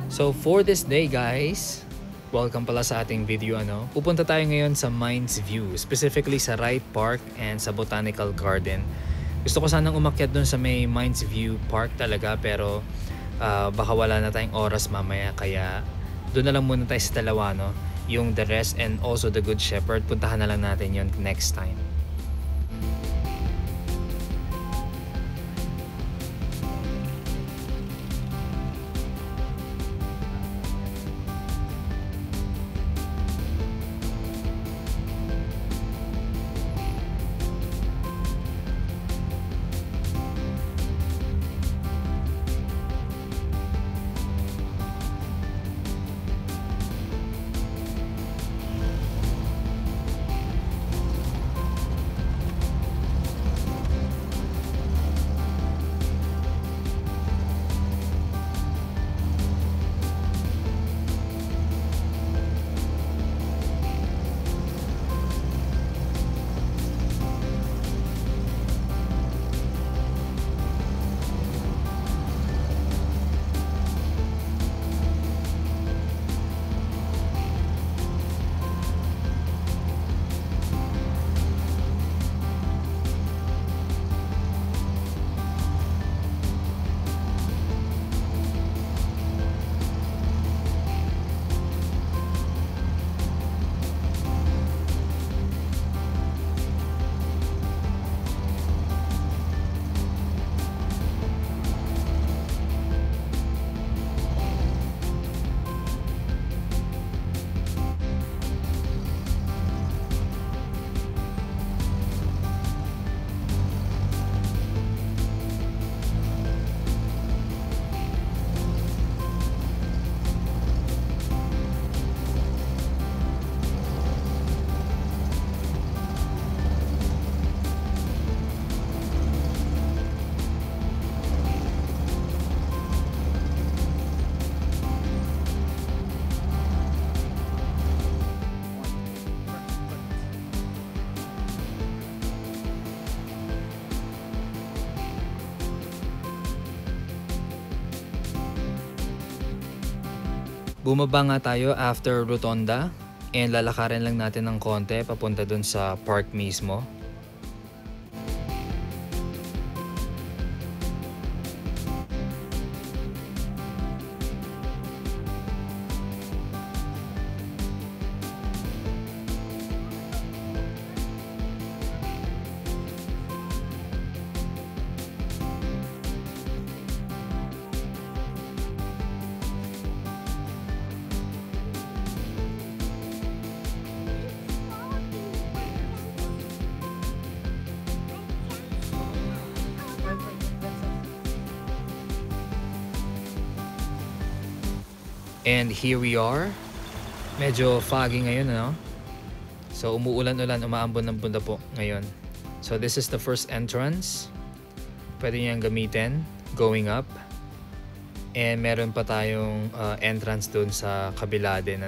So for this day guys, welcome pala sa ating video Pupunta tayo ngayon sa Mines View, specifically sa Wright Park and sa Botanical Garden. Gusto ko sanang umakyat dun sa may Mines View Park talaga pero baka wala na tayong oras mamaya kaya doon na lang muna tayo sa dalawa yung The Rest and also the Good Shepherd. Puntahan na lang natin yun next time. Bumaba nga tayo after Rotonda and lalakarin lang natin ng konti papunta dun sa park mismo. And here we are. Medyo foggy ngayon, So umuulan-ulan, umaambon-ambon na po ngayon. So this is the first entrance. Pwede niyang gamitin going up. And meron pa tayong entrance doon sa kabila din,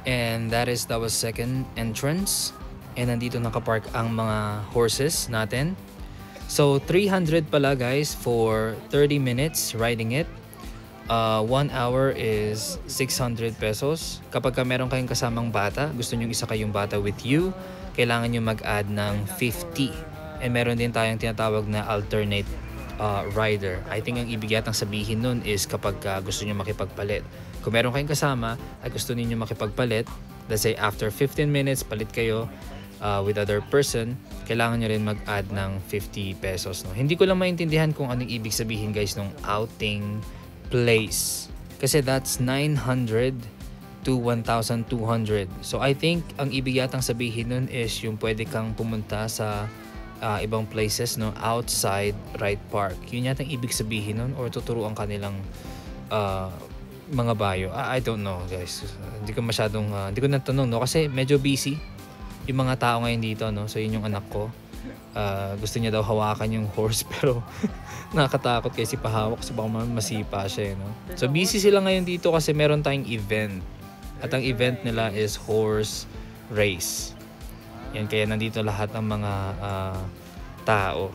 And that is our second entrance. And nandito nakapark ang mga horses natin. So 300 pala guys for 30 minutes riding it. 1 hour is 600 pesos. Kapag meron kayong kasamang bata, gusto nyo isa kayong bata with you, kailangan nyo mag-add ng 50. And meron din tayong tinatawag na alternate rider. I think ang ibig yatang sabihin nun is kapag gusto nyo makipagpalit. Kung meron kayong kasama at gusto niyo makipagpalit, let's say after 15 minutes palit kayo with other person, kailangan nyo rin mag-add ng 50 pesos. Hindi ko lang maintindihan kung anong ibig sabihin guys nung outing place. Kasi that's 900 to 1,200. So I think ang ibig yatang sabihin nun is yung pwede kang pumunta sa ibang places outside Wright Park. Yun yatang ibig sabihin nun or tuturuan kanilang mga bayo. I don't know guys. Hindi ko masyadong hindi ko natanong no kasi medyo busy yung mga tao ngayon dito no. So yun yung anak ko. Gusto niya daw hawakan yung horse pero nakakatakot kasi pahawak kasi baka masipa siya no. So busy sila ngayon dito kasi meron tayong event. At ang event nila is horse race. Yan kaya nandito lahat ng mga tao.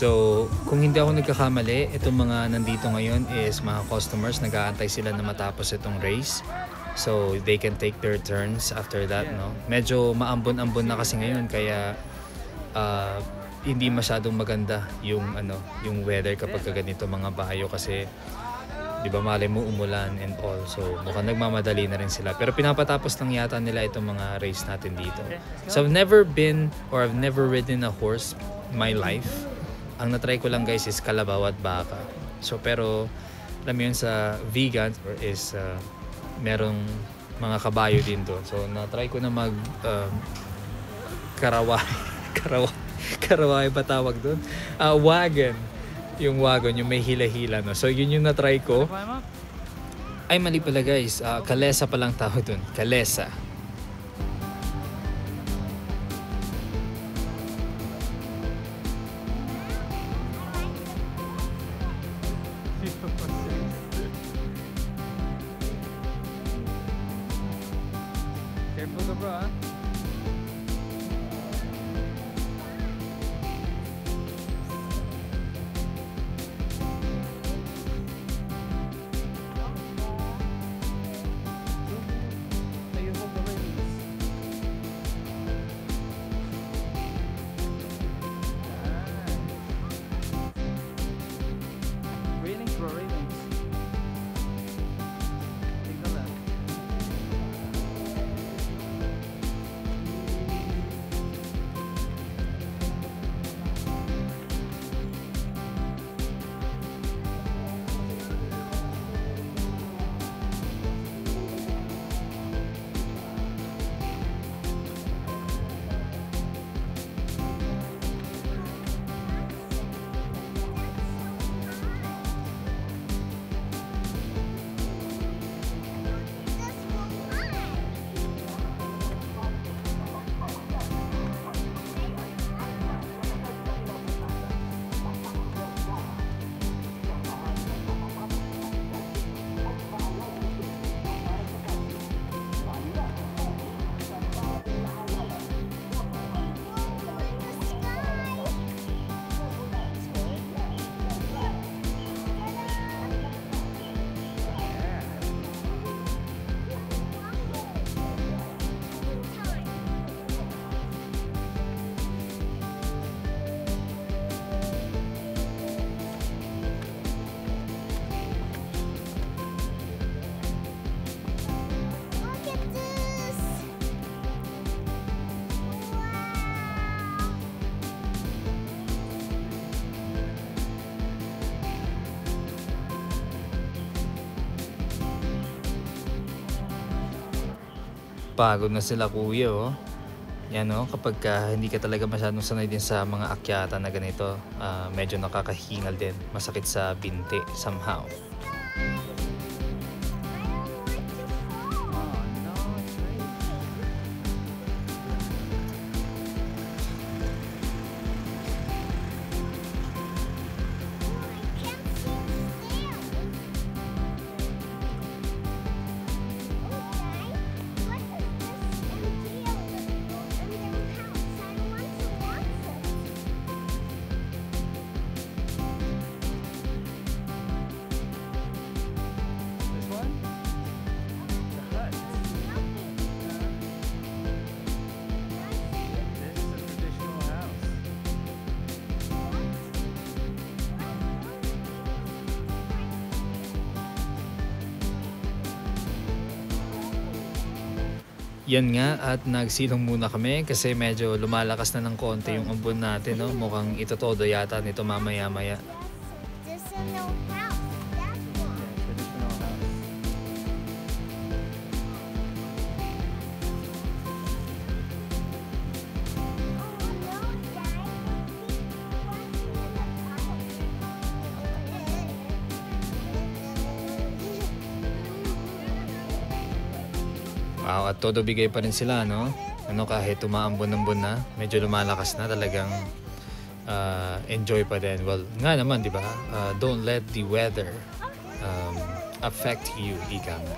So, kung hindi ako nagkakamali, itong mga nandito ngayon is mga customers, nag-aantay sila na matapos itong race. So, they can take their turns after that, no? Medyo maambon-ambon na kasi ngayon, kaya hindi masyadong maganda yung yung weather kapag ganito mga bayo kasi 'di ba malay mo umulan and all. So, mukhang nagmamadali na rin sila. Pero pinapatapos lang yata nila itong mga race natin dito. So, I've never ridden a horse in my life. Ang natry ko lang guys is kalabaw at baka. So pero alam mo yun sa vegan is merong mga kabayo din doon. So natry ko na mag karaway karaway ba tawag doon? Wagon. Yung wagon, yung may hila-hila no. So yun yung natry ko. Ay mali pala guys. Kalesa pa lang tawag doon. Kalesa. Careful ka bro ah. Railings bro, railings. Tingnan lang. Look at this! Pagod na sila kuya oh. Yan oh, kapag hindi ka talaga masyadong sanay din sa mga akyata na ganito, medyo nakakahingal din, masakit sa binti somehow. I don't like to fall. Yan nga, at nagsilong muna kami kasi medyo lumalakas na ng konti yung ambon natin, no? Mukhang ito todo yata nito mamaya-maya. Traditional house. That's one. Yeah, traditional house. Oh no, Dad. Wow, at todo bigay pa rin sila, no? Ano, kahit umaambon-ambon na, medyo lumalakas na, talagang enjoy pa din. Well, nga naman, di ba? Don't let the weather affect you, ika nga.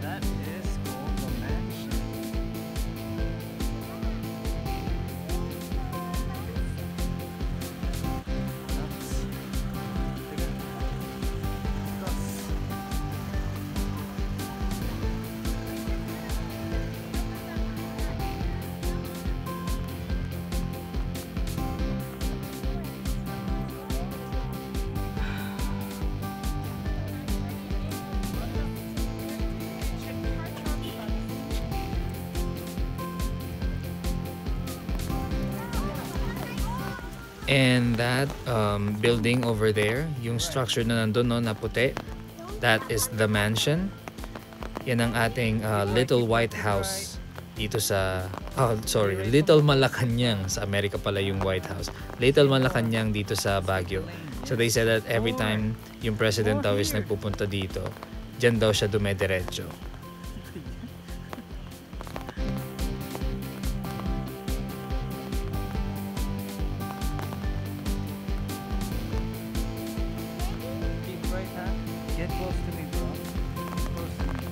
That is called the mansion. That's... Teka. That's... And that building over there, yung structure na nandun, no, na puti, that is the mansion. Yan ang ating Little White House dito sa, Little Malacanang. Sa Amerika pala yung White House. Little Malacanang dito sa Baguio. So they said that every time yung president daw is nagpupunta dito, dyan daw siya dumediretso. Keep right, huh? Get close to me, bro. Get close to me.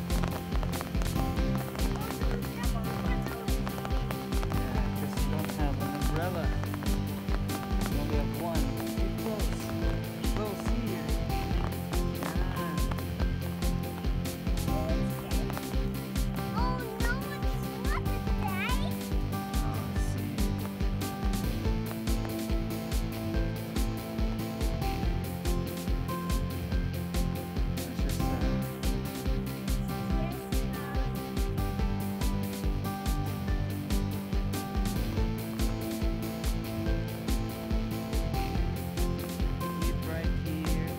Yeah, because you don't have an umbrella. You only have one. Get close. Close here. Yeah. Oh no, it's not Dad. Oh, I see. That's just keep right here.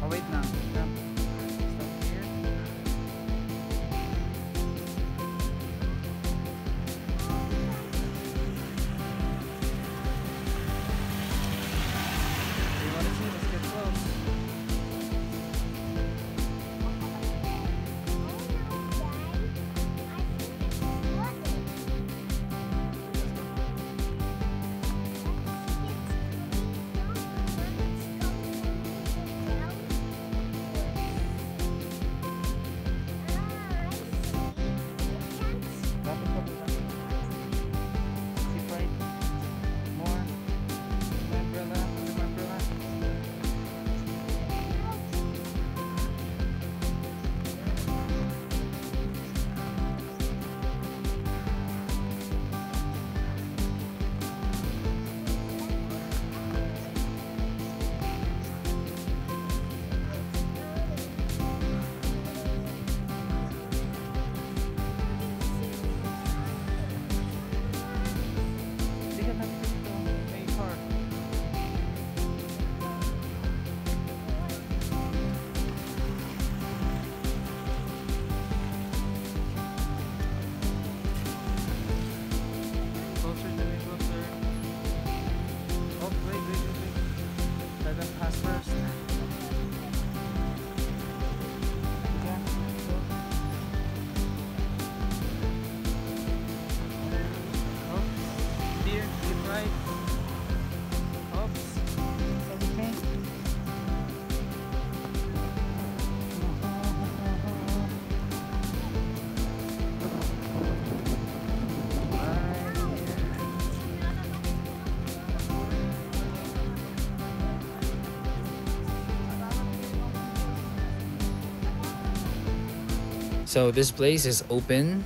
Oh wait, no. No. Stop here. You wanna see? Let's get close. So this place is open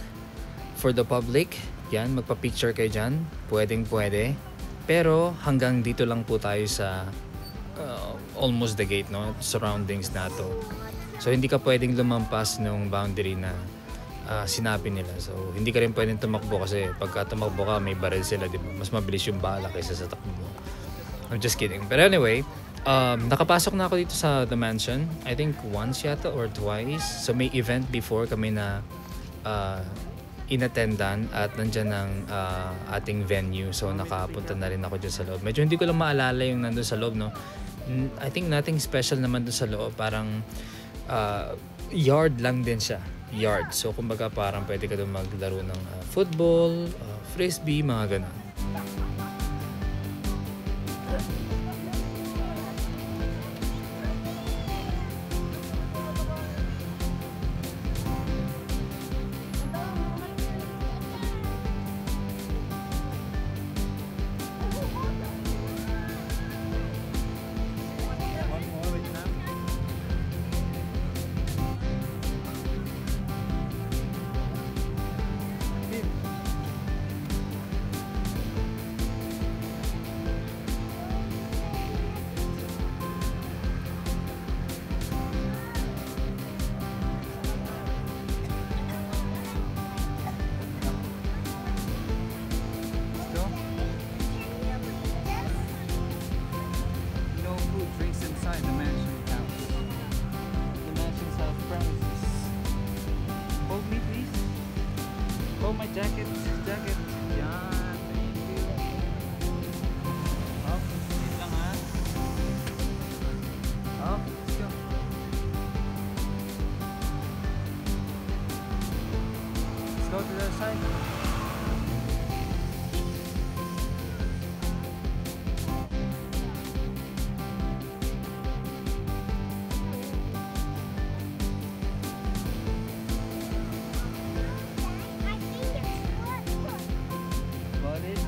for the public. Yan, magpa-picture kayo dyan. Pwedeng-pwede. Pero hanggang dito lang po tayo sa almost the gate, no? Surroundings na to. So hindi ka pwedeng lumampas nung boundary na sinabi nila. So hindi ka rin pwedeng tumakbo kasi pagka tumakbo ka may baril sila, di ba? Mas mabilis yung bala kaysa sa takbo mo. I'm just kidding. But anyway, nakapasok na ako dito sa the mansion. I think once yata or twice. So may event before kami na inattendan at nandyan ang ating venue. So nakapunta na rin ako dyan sa loob. Medyo hindi ko lang maalala yung nandun sa loob, no? I think nothing special naman dun sa loob. Parang yard lang din siya. Yard. So kumbaga parang pwede ka doon maglaro ng football, frisbee, mga ganun. One more with them. Tim. Let's go. No food, drinks inside the mansion house. The mansion's house premises. Hold me, please. Hold my jacket. Jacket. Yan. Thank you. Up. Wait lang ha. Up. Let's go. Let's go to the side. I think it's good. Got it?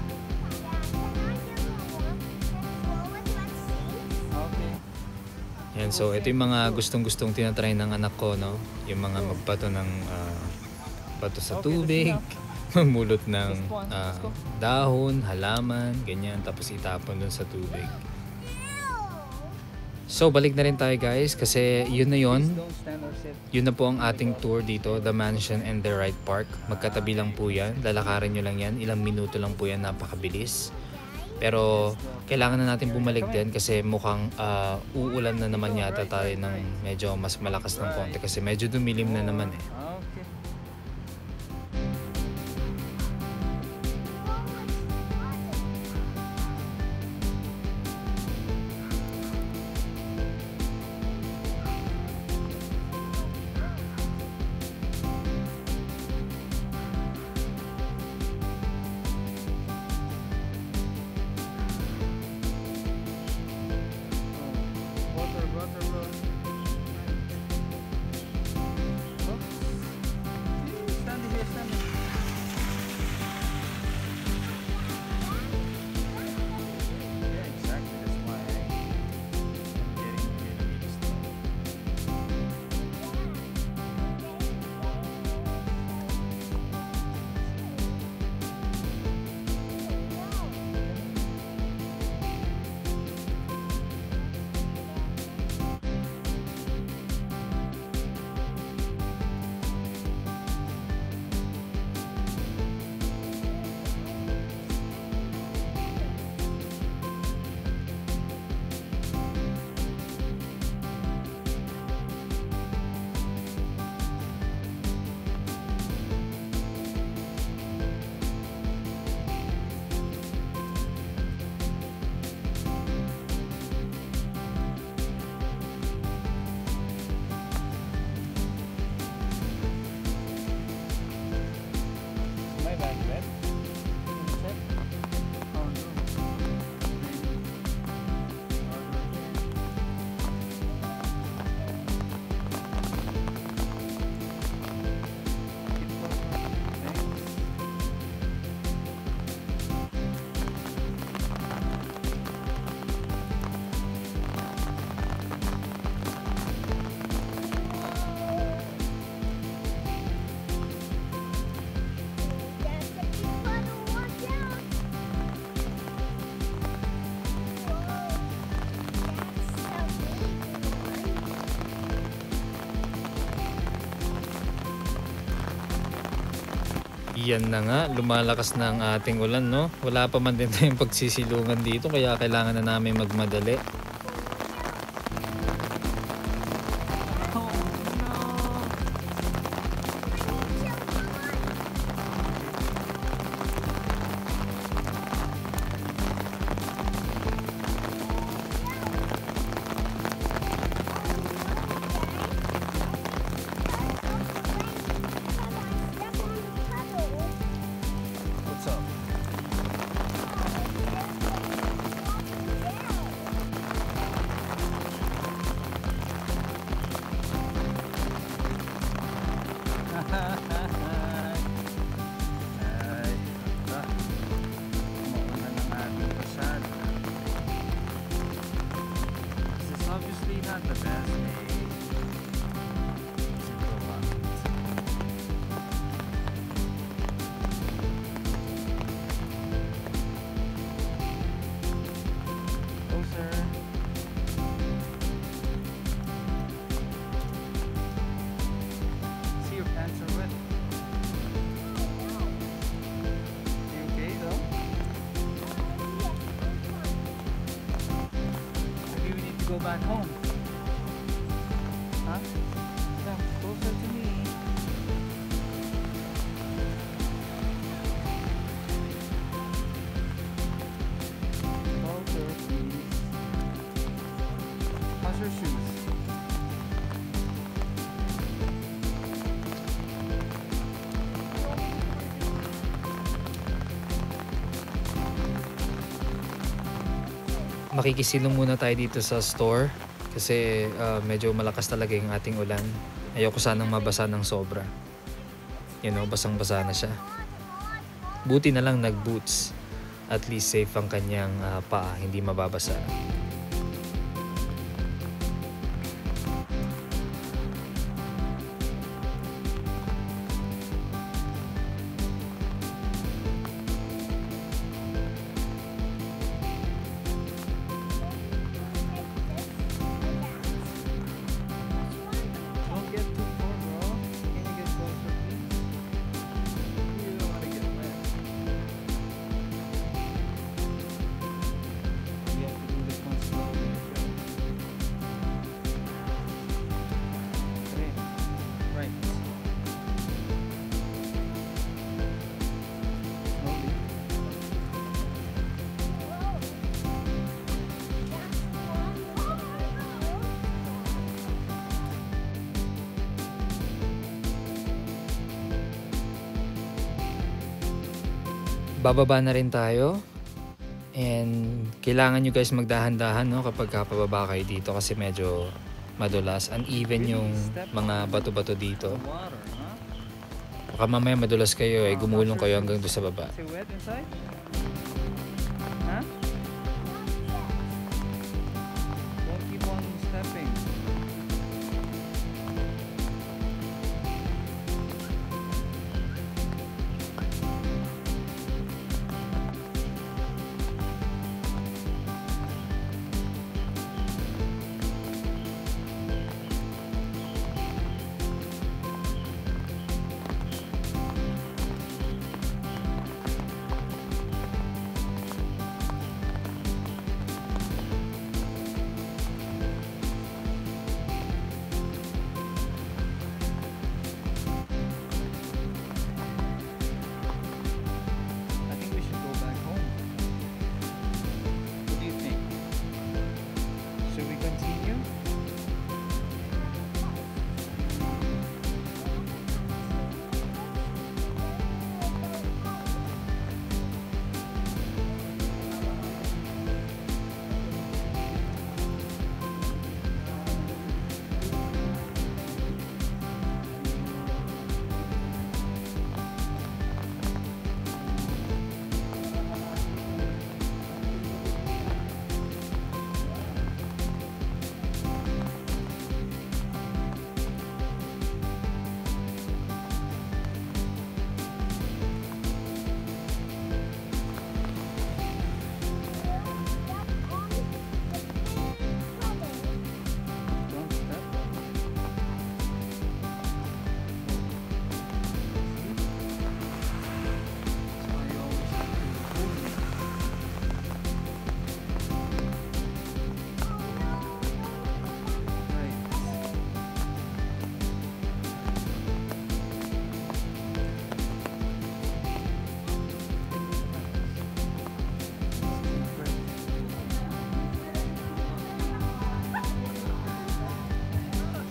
Okay. Yan, so ito yung mga gustong-gustong tinatry ng anak ko, no? Yung mga magbato ng bato sa tubig, mamulot ng dahon, halaman, ganyan, tapos itapon dun sa tubig. So balik na rin tayo guys kasi yun na yun. Don't stand or sit. Yun na po ang ating tour dito, the mansion and the Wright Park. Magkatabi lang po yan, lalakarin nyo lang yan, ilang minuto lang po yan, napakabilis. Pero kailangan na natin bumalik din kasi mukhang uulan na naman yata tayo ng medyo mas malakas ng konti kasi medyo dumilim na naman eh. Okay. Water. Oops. Yan na nga, lumalakas na ang ating ulan, no? Wala pa man din tayong pagsisilungan dito, kaya kailangan na namin magmadali. Oh no! What's up? Ay, aba. Mauna ng ating pasado. This is obviously not the best day. To go out. Closer. See, your pants are wet. You okay though? Maybe we need to go back home. Huh? Come closer to me. Closer, please. How's your shoes? Makikisilong muna tayo dito sa store kasi medyo malakas talaga yung ating ulan. Ayoko sanang mabasa ng sobra. You know, basang-basa na siya. Buti na lang nag-boots. At least safe ang kanyang paa, hindi mababasa. Don't get too far, bro. Can you get closer, please? You don't want to get wet. We have to do this one slowly. Okay. Right. Slowly. Bababa na rin tayo. And kailangan nyo guys magdahan-dahan, no, kapag pababa kayo dito kasi medyo madulas. Uneven yung mga bato-bato dito. Water, huh? Baka mamaya madulas kayo, gumulong kayo hanggang doon sa baba. Is it wet inside? Huh? Don't keep on stepping.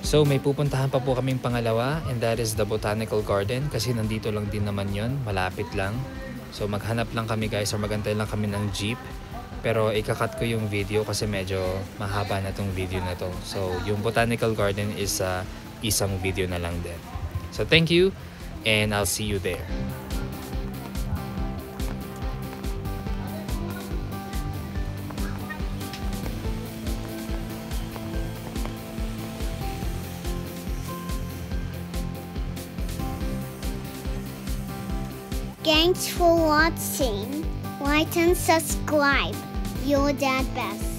So may pupuntahan pa po kaming pangalawa, and that is the Botanical Garden kasi nandito lang din naman yon, malapit lang. So maghanap lang kami guys, or magantay lang kami ng jeep. Pero ikakat ko yung video kasi medyo mahaba na tong video na to. So yung Botanical Garden is isang video na lang din. So thank you, and I'll see you there. Thanks for watching. Like and subscribe. Your dad best.